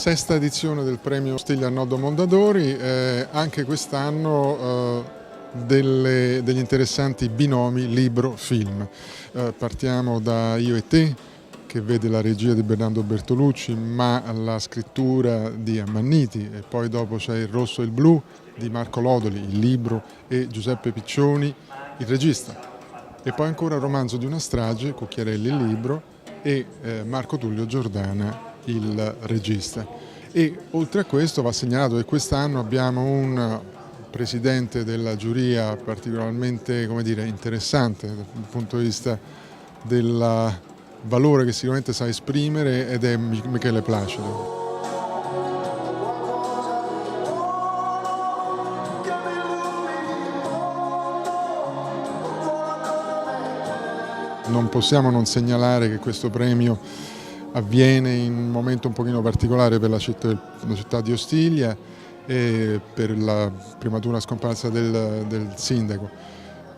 Sesta edizione del premio Ostiglia Arnoldo Mondadori, anche quest'anno degli interessanti binomi libro-film. Partiamo da Io e te, che vede la regia di Bernardo Bertolucci, ma la scrittura di Ammanniti, e poi dopo c'è Il rosso e il blu di Marco Lodoli, il libro, e Giuseppe Piccioni, il regista. E poi ancora Il romanzo di una strage, Cucchiarelli il libro, e Marco Tullio Giordana, il regista. E oltre a questo va segnalato che quest'anno abbiamo un presidente della giuria particolarmente, interessante dal punto di vista del valore che sicuramente sa esprimere, ed è Michele Placido. Non possiamo non segnalare che questo premio avviene in un momento un pochino particolare per la città di Ostiglia e per la prematura scomparsa del sindaco.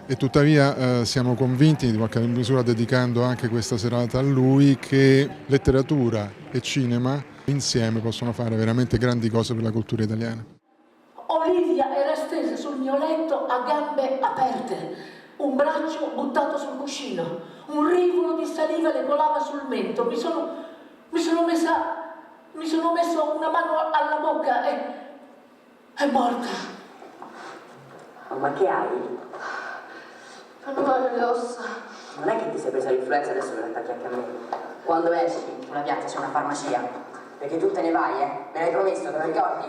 E tuttavia siamo convinti, in qualche misura dedicando anche questa serata a lui, che letteratura e cinema insieme possono fare veramente grandi cose per la cultura italiana. Olivia era stesa sul mio letto a gambe aperte, un braccio buttato sul cuscino, un rivolo di saliva le colava sul mento. Mi sono messo una mano alla bocca e è morta. Ma che hai? Fanno male le ossa. Non è che ti sei presa l'influenza e adesso me la attacchi anche a me. Quando esci, sulla piazza c'è una farmacia. Perché tu te ne vai, eh? Me l'hai promesso, te lo ricordi?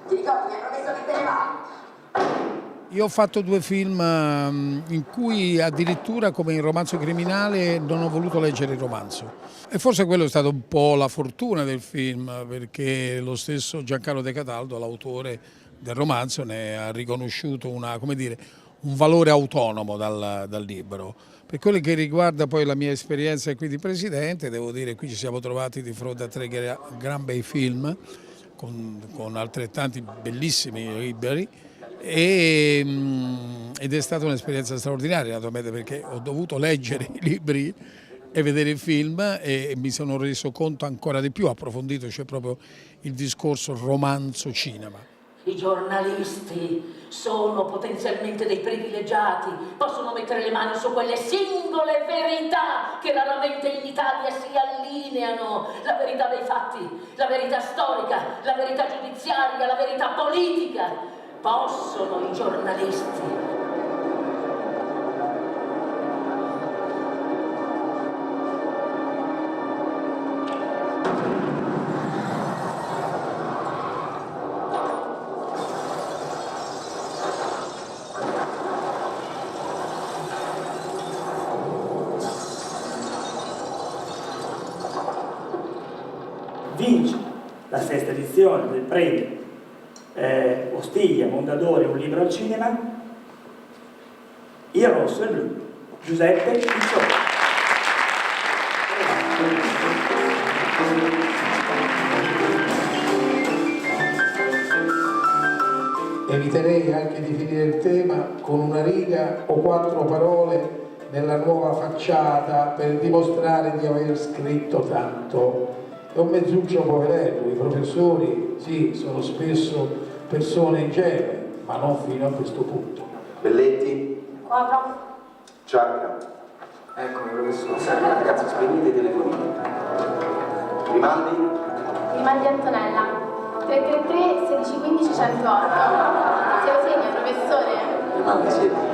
Ti ricordi? Mi hai promesso che te ne vai. Io ho fatto 2 film in cui addirittura, come in Romanzo criminale, non ho voluto leggere il romanzo. E forse quello è stato un po' la fortuna del film, perché lo stesso Giancarlo De Cataldo, l'autore del romanzo, ne ha riconosciuto un valore autonomo dal libro. Per quello che riguarda poi la mia esperienza qui di presidente, devo dire che qui ci siamo trovati di fronte a 3 gran bei film, con altrettanti bellissimi libri, ed è stata un'esperienza straordinaria, naturalmente, perché ho dovuto leggere i libri e vedere il film e mi sono reso conto ancora di più, approfondito, cioè proprio il discorso romanzo-cinema. I giornalisti sono potenzialmente dei privilegiati, possono mettere le mani su quelle singole verità che raramente in Italia si allineano: la verità dei fatti, la verità storica, la verità giudiziaria, la verità politica. Possono i giornalisti. Vince la 6ª edizione del premio Ostiglia Mondadori, un libro al cinema, Il rosso e il blu, Giuseppe Piccioni. Eviterei anche di finire il tema con una riga o 4 parole nella nuova facciata per dimostrare di aver scritto tanto. È un mezzuccio poveretto, i professori sì, sono spesso persone ingenue, ma non fino a questo punto. Belletti? Qua, prof. Ciacca? Eccomi, professore. Ragazzi, spegnete i telefonini. Grimaldi? Grimaldi Antonella, 333 16 15 108. Se lo segna, professore? Grimaldi, siete?